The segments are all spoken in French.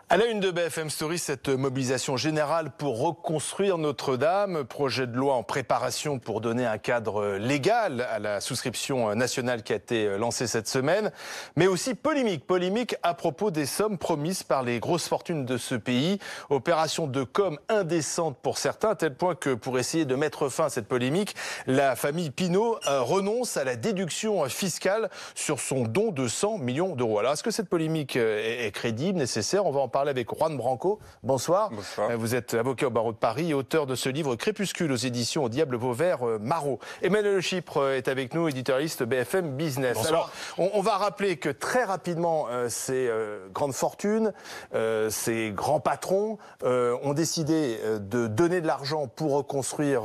À la une de BFM Story, cette mobilisation générale pour reconstruire Notre-Dame, projet de loi en préparation pour donner un cadre légal à la souscription nationale qui a été lancée cette semaine, mais aussi polémique à propos des sommes promises par les grosses fortunes de ce pays. Opération de com indécente pour certains, à tel point que pour essayer de mettre fin à cette polémique, la famille Pinault renonce à la déduction fiscale sur son don de 100 millions d'euros. Alors est-ce que cette polémique est crédible, nécessaire? On va en parler avec Juan Branco. Bonsoir. Bonsoir. Vous êtes avocat au barreau de Paris et auteur de ce livre Crépuscule aux éditions Au Diable Vauvert Marot. Emmanuel Le Chypre est avec nous, éditorialiste BFM Business. Bonsoir. Alors, on va rappeler que très rapidement, ces grandes fortunes, ces grands patrons ont décidé de donner de l'argent pour reconstruire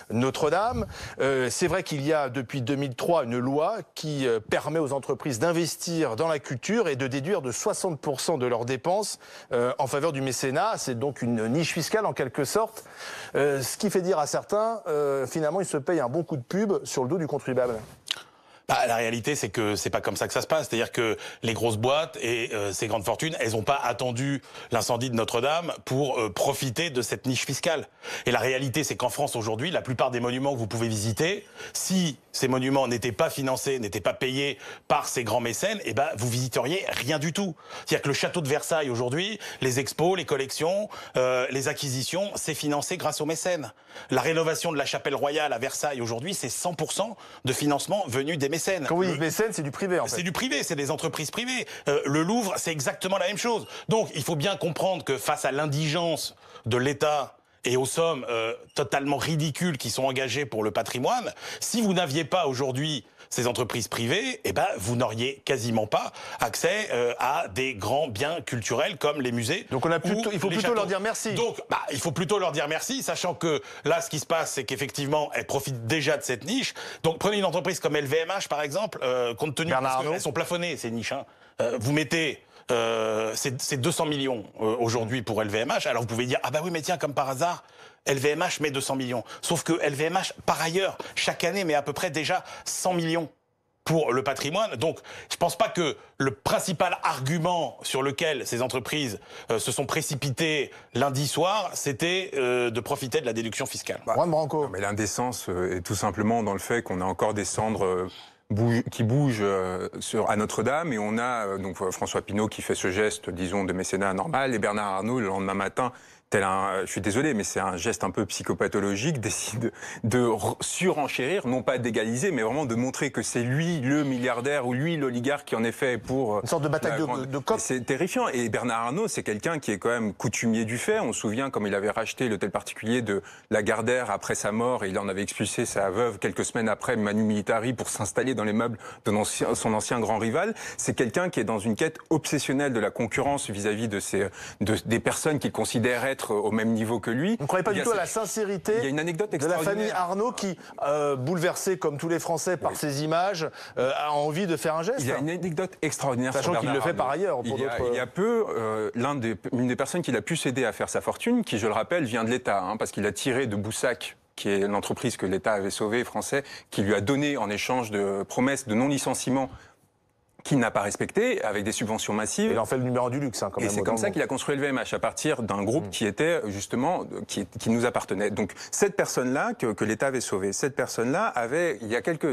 Notre-Dame. C'est vrai qu'il y a depuis 2003 une loi qui permet aux entreprises d'investir dans la culture et de déduire de 60% de leurs dépenses en faveur du mécénat. C'est donc une niche fiscale en quelque sorte. Ce qui fait dire à certains, finalement, ils se payent un bon coup de pub sur le dos du contribuable. La réalité, c'est que c'est pas comme ça que ça se passe. C'est-à-dire que les grosses boîtes et ces grandes fortunes, elles n'ont pas attendu l'incendie de Notre-Dame pour profiter de cette niche fiscale. Et la réalité, c'est qu'en France aujourd'hui, la plupart des monuments que vous pouvez visiter, si ces monuments n'étaient pas financés, n'étaient pas payés par ces grands mécènes, eh ben vous visiteriez rien du tout. C'est-à-dire que le château de Versailles aujourd'hui, les expos, les collections, les acquisitions, c'est financé grâce aux mécènes. La rénovation de la chapelle royale à Versailles aujourd'hui, c'est 100% de financement venu des mécènes. Quand vous dites mécènes, c'est du privé en fait. C'est du privé, c'est des entreprises privées. Le Louvre, c'est exactement la même chose. Donc il faut bien comprendre que face à l'indigence de l'État et aux sommes totalement ridicules qui sont engagées pour le patrimoine, si vous n'aviez pas aujourd'hui ces entreprises privées, eh ben vous n'auriez quasiment pas accès à des grands biens culturels comme les musées. Donc il faut plutôt leur dire merci. Donc il faut plutôt leur dire merci, sachant que là ce qui se passe, c'est qu'effectivement elles profitent déjà de cette niche. Donc prenez une entreprise comme LVMH par exemple, compte tenu qu'elles sont plafonnées ces niches. Vous mettez c'est 200 millions aujourd'hui pour LVMH. Alors vous pouvez dire, ah bah oui, mais tiens, comme par hasard, LVMH met 200 millions. Sauf que LVMH, par ailleurs, chaque année met à peu près déjà 100 millions pour le patrimoine. Donc, je pense pas que le principal argument sur lequel ces entreprises se sont précipitées lundi soir, c'était de profiter de la déduction fiscale. Juan Branco. Mais l'indécence est tout simplement dans le fait qu'on a encore des cendres qui bougent à Notre-Dame, et on a donc François Pinault qui fait ce geste, disons, de mécénat normal, et Bernard Arnault, le lendemain matin, je suis désolé, mais c'est un geste un peu psychopathologique, décide de surenchérir, non pas d'égaliser, mais vraiment de montrer que c'est lui le milliardaire ou lui l'oligarque qui en est fait pour... Une sorte de bataille de coq. C'est terrifiant. Et Bernard Arnault, c'est quelqu'un qui est quand même coutumier du fait. On se souvient comme il avait racheté l'hôtel particulier de Lagardère après sa mort, et il en avait expulsé sa veuve quelques semaines après, Manu Militari, pour s'installer dans les meubles de son ancien grand rival. C'est quelqu'un qui est dans une quête obsessionnelle de la concurrence vis-à-vis des personnes qu'il considère être au même niveau que lui. Vous ne croyez pas du tout à la sincérité il y a une anecdote de la famille Arnault qui, bouleversée comme tous les Français par ces images, a envie de faire un geste? Il y a une anecdote extraordinaire. Sachant qu'il le fait par ailleurs. Il y a peu, une des personnes qui l'a pu s'aider à faire sa fortune, qui, je le rappelle, vient de l'État, parce qu'il a tiré de Boussac, qui est l'entreprise que l'État avait sauvée, français, qui lui a donné en échange de promesses de non-licenciement qu'il n'a pas respecté, avec des subventions massives. Il en fait le numéro du luxe, quand même. Et c'est comme ça qu'il a construit le VMH, à partir d'un groupe qui était, justement, qui nous appartenait. Donc, cette personne-là, que l'État avait sauvée, cette personne-là avait, il y a quelques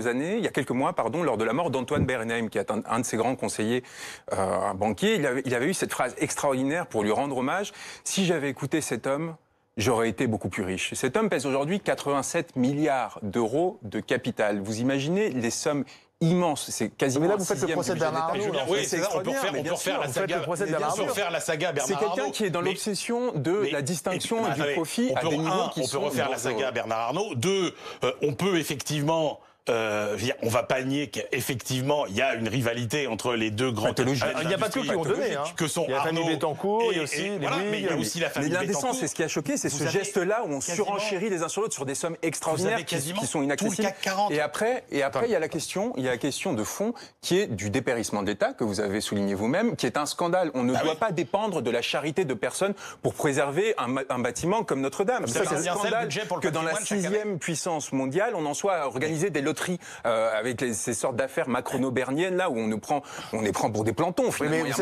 mois, lors de la mort d'Antoine Bernheim, qui est un de ses grands conseillers, un banquier, il avait eu cette phrase extraordinaire pour lui rendre hommage. Si j'avais écouté cet homme, j'aurais été beaucoup plus riche. Cet homme pèse aujourd'hui 87 milliards d'euros de capital. Vous imaginez les sommes immense, c'est quasiment. Mais là, vous faites le procès de Bernard Arnault. Oui, c'est ça. On peut refaire la saga Bernard Arnault. C'est quelqu'un qui est dans l'obsession de la distinction et du profit à des niveaux qui sont. On peut refaire la saga Bernard Arnault. Deux, on peut effectivement. On va pas nier qu'effectivement il y a une rivalité entre les deux grands. Il n'y a pas que qui ont donné. Que sont il y a Arnault et Bettencourt, il y a aussi les mais il y a aussi la famille Bettencourt. L'indécence, c'est ce qui a choqué, c'est ce geste-là où on surenchérit les uns sur l'autre sur des sommes extraordinaires qui sont inaccessibles. Et après, il y a la question de fond qui est du dépérissement de l'État que vous avez souligné vous-même, qui est un scandale. On ne doit pas dépendre de la charité de personnes pour préserver un bâtiment comme Notre-Dame. C'est un scandale que dans la 6e puissance mondiale, on en soit à organiser des loterie avec ces sortes d'affaires macrono-berniennes là où on les prend pour des plantons. Finalement,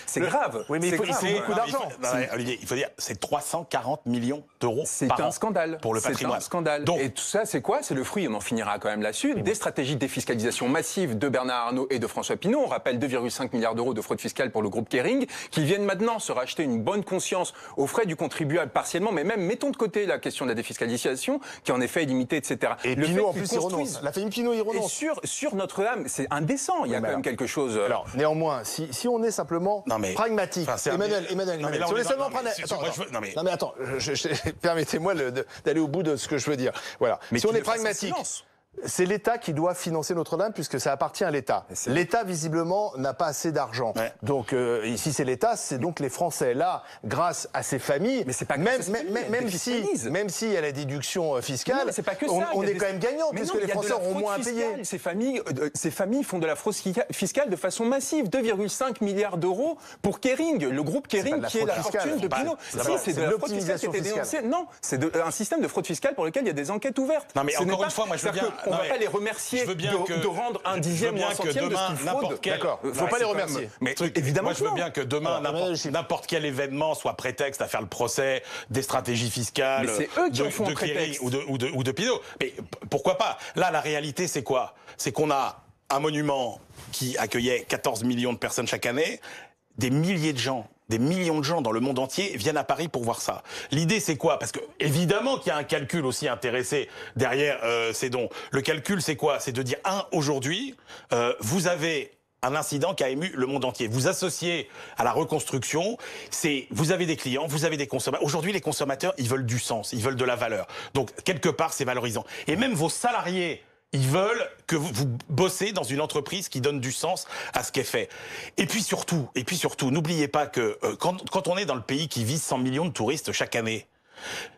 c'est grave. Oui, mais il faut beaucoup d'argent. Olivier, il faut dire, c'est 340 millions d'euros par an. C'est un scandale pour le patrimoine. C'est un scandale. Donc, et tout ça, c'est quoi? C'est le fruit, on en finira quand même là-dessus, des stratégies de défiscalisation massive de Bernard Arnault et de François Pinault. On rappelle 2,5 milliards d'euros de fraude fiscale pour le groupe Kering, qui viennent maintenant se racheter une bonne conscience aux frais du contribuable partiellement, mais même mettons de côté la question de la défiscalisation, qui en effet est limitée, etc. Et Pinault, en plus, il renonce. La famille Pinault, il renonce. Et sur Notre-Dame, c'est indécent. Il y a quand même quelque chose... Alors, néanmoins, si on est simplement pragmatique, Emmanuel, si on est seulement pragmatique... Non mais attends, permettez-moi d'aller au bout de ce que je veux dire. Voilà. Mais si on est pragmatique... C'est l'État qui doit financer Notre-Dame puisque ça appartient à l'État. L'État, visiblement, n'a pas assez d'argent. Ouais. Donc, ici, c'est l'État, c'est donc les Français. Là, grâce à ces familles, mais c'est pas même si il y a la déduction fiscale, non, pas que ça, on est quand même gagnant puisque les Français auront moins à payer. Ces familles font de la fraude fiscale de façon massive. 2,5 milliards d'euros pour Kering, le groupe Kering qui est la fortune de Pinault. C'est de l'optimisation fiscale. Non, c'est un système de fraude fiscale pour lequel il y a des enquêtes ouvertes. Non, mais encore une fois, moi, je veux bien... On ne va pas les remercier de rendre un dixième ou un centième de ce qu'ils fraudent. D'accord, il ne faut pas les remercier. Mais évidemment, moi, je veux bien que demain, n'importe quel événement soit prétexte à faire le procès des stratégies fiscales de Kering ou de Pinault. Mais pourquoi pas? Là, la réalité, c'est quoi? C'est qu'on a un monument qui accueillait 14 millions de personnes chaque année, des milliers de gens. Des millions de gens dans le monde entier viennent à Paris pour voir ça. L'idée, c'est quoi? Parce que évidemment qu'il y a un calcul aussi intéressé derrière ces dons. Le calcul, c'est quoi? C'est de dire, aujourd'hui, vous avez un incident qui a ému le monde entier. Vous associez à la reconstruction, vous avez des clients, vous avez des consommateurs. Aujourd'hui, les consommateurs, ils veulent du sens, ils veulent de la valeur. Donc, quelque part, c'est valorisant. Et même vos salariés, ils veulent que vous bossez dans une entreprise qui donne du sens à ce qu'elle fait. Et puis surtout, n'oubliez pas que quand on est dans le pays qui vise 100 millions de touristes chaque année,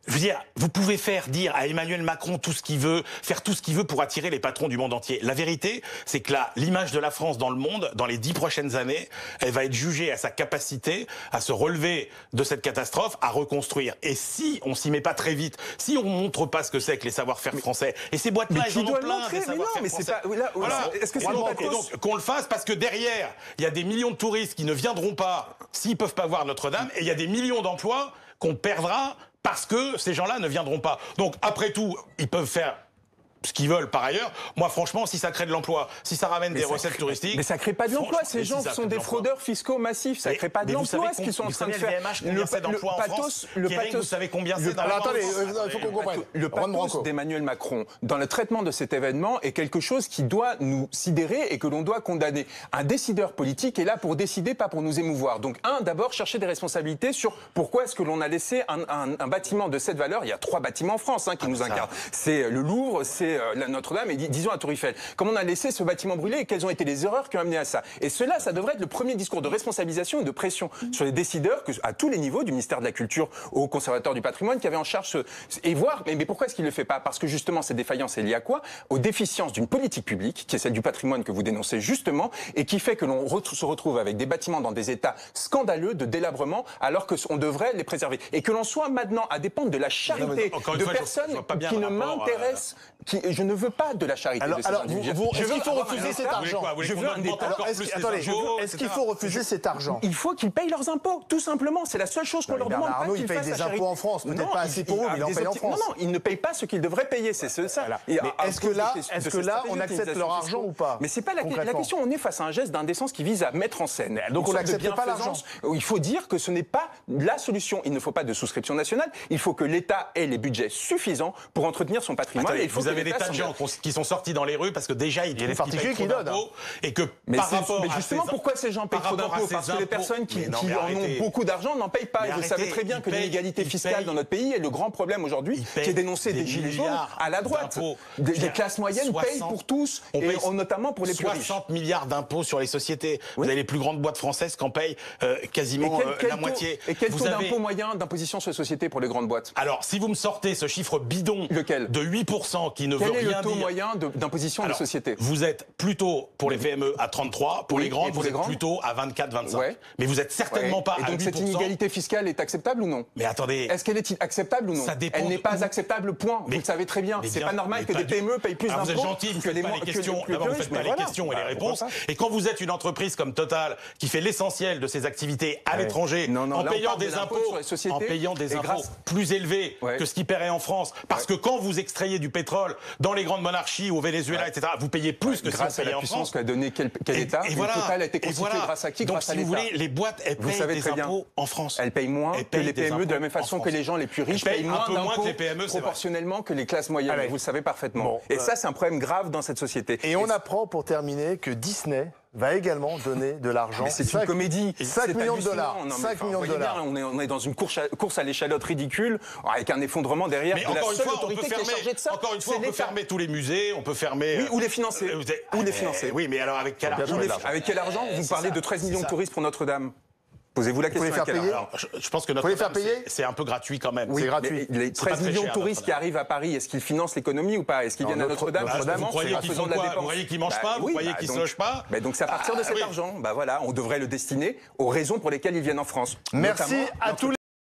je veux dire, vous pouvez dire à Emmanuel Macron tout ce qu'il veut, faire tout ce qu'il veut pour attirer les patrons du monde entier. La vérité, c'est que l'image de la France dans le monde, dans les 10 prochaines années, elle va être jugée à sa capacité à se relever de cette catastrophe, à reconstruire. Et si on s'y met pas très vite, si on montre pas ce que c'est que les savoir-faire français, et ces boîtes-là, elles en ont plein des savoir-faire français. Est-ce que c'est donc qu'on le fasse parce que derrière, il y a des millions de touristes qui ne viendront pas s'ils peuvent pas voir Notre-Dame, et il y a des millions d'emplois qu'on perdra parce que ces gens-là ne viendront pas. Donc, après tout, ils peuvent faire ce qu'ils veulent par ailleurs. Moi, franchement, si ça crée de l'emploi, si ça ramène des recettes touristiques... Mais ça crée pas de l'emploi. Ces gens sont des fraudeurs fiscaux massifs. Ça crée pas de l'emploi, ce qu'ils sont en train de faire. Le pathos, vous savez combien c'est dans Alors attendez, il faut qu'on comprenne. Le pathos d'Emmanuel Macron dans le traitement de cet événement est quelque chose qui doit nous sidérer et que l'on doit condamner. Un décideur politique est là pour décider, pas pour nous émouvoir. Donc, d'abord, chercher des responsabilités sur pourquoi est-ce que l'on a laissé un bâtiment de cette valeur. Il y a 3 bâtiments en France qui nous incarnent. C'est le Louvre, c'est Notre-Dame et disons à Tour Eiffel. Comment on a laissé ce bâtiment brûler et quelles ont été les erreurs qui ont amené à ça? Et ça devrait être le premier discours de responsabilisation et de pression sur les décideurs à tous les niveaux, du ministère de la Culture au conservateur du patrimoine qui avait en charge et voir, mais pourquoi est-ce qu'il ne le fait pas? Parce que justement, ces défaillances, elles liées à quoi? Aux déficiences d'une politique publique, qui est celle du patrimoine que vous dénoncez justement, et qui fait que l'on se retrouve avec des bâtiments dans des états scandaleux de délabrement, alors qu'on devrait les préserver. Et que l'on soit maintenant à dépendre de la charité de personnes qui ne m'intéressent, je ne veux pas de la charité. Alors, est-ce qu'il faut refuser cet argent? Je veux un État. Est-ce qu'il faut refuser cet argent? Il faut qu'ils payent leurs impôts, tout simplement. C'est la seule chose qu'on leur demande. Bernard Arnault, il paye des impôts en France, peut-être pas assez pour vous, mais il en paye en France. Non, ils ne payent pas ce qu'ils devraient payer, c'est ça. Mais est-ce que là, on accepte leur argent ou pas? Mais c'est pas la question. On est face à un geste d'indécence qui vise à mettre en scène. Donc on n'accepte pas l'argent. Il faut dire que ce n'est pas la solution. Il ne faut pas de souscription nationale. Il faut que l'État ait les budgets suffisants pour entretenir son patrimoine. Vous avez des tas de gens qui sont sortis dans les rues parce que déjà il y a des particuliers qui donnent et que par rapport mais justement pourquoi ces gens payent trop d'impôts? Parce que les personnes qui en ont beaucoup d'argent n'en payent pas. Vous savez très bien que l'inégalité fiscale dans notre pays est le grand problème aujourd'hui qui est dénoncé des gilets jaunes à la droite. Des classes moyennes payent pour tous et notamment pour les plus riches. 60 milliards d'impôts sur les sociétés. Vous avez les plus grandes boîtes françaises qui en payent quasiment la moitié. Et quel taux d'impôt moyen d'imposition sur les sociétés pour les grandes boîtes? Alors si vous me sortez ce chiffre bidon de 8% qui ne veut Quel est rien le taux dire. moyen d'imposition des sociétés? Vous êtes plutôt pour les PME à 33, pour les grandes, vous êtes plutôt à 24, 25. Ouais. Mais vous êtes certainement pas à 8%. Et donc cette inégalité fiscale est acceptable ou non? Mais attendez. Est-ce qu'elle est acceptable ou non? Ça dépend. Elle n'est pas acceptable, point. Mais, vous le savez très bien. C'est pas normal que des PME payent plus d'impôts. Vous êtes gentil, vous faites pas les questions. D'abord, vous faites pas les questions et les réponses. Et quand vous êtes une entreprise comme Total, qui fait l'essentiel de ses activités à l'étranger, en payant des impôts plus élevés que ce qu'ils paieraient en France, parce que quand vous extrayez du pétrole dans les grandes monarchies, au Venezuela, etc., vous payez plus que si vous payez en France. Grâce à la puissance qu'a donné quel État, et Total a été constitué grâce à qui? Grâce à l'État. Donc, si vous voulez, les boîtes, elles payent des impôts en France. Elles payent moins que les PME, de la même façon que les gens les plus riches payent moins d'impôts proportionnellement que les classes moyennes. Vous le savez parfaitement. Et ça, c'est un problème grave dans cette société. Et on apprend, pour terminer, que Disney va également donner de l'argent. C'est une comédie. 5 millions de dollars. 5 millions de dollars. On est dans une course à l'échalote ridicule, avec un effondrement derrière. Mais encore une fois, on peut fermer tous les musées, on peut fermer. Oui, ou les financer. Ou les financer. Oui, mais alors avec quel argent? Avec quel argent? Vous parlez de 13 millions de touristes pour Notre-Dame. Posez-vous la question. Faut les faire payer. Alors, je pense que Notre-Dame, c'est un peu gratuit quand même. Oui, c'est gratuit. Les 13 millions de touristes qui arrivent à Paris, est-ce qu'ils financent l'économie ou pas? Est-ce qu'ils viennent à Notre-Dame? Vous croyez qu'ils font quoi? Vous croyez qu'ils mangent pas? Vous croyez qu'ils se logent pas? Donc c'est à partir de cet argent. Voilà, on devrait le destiner aux raisons pour lesquelles ils viennent en France. Merci à tous les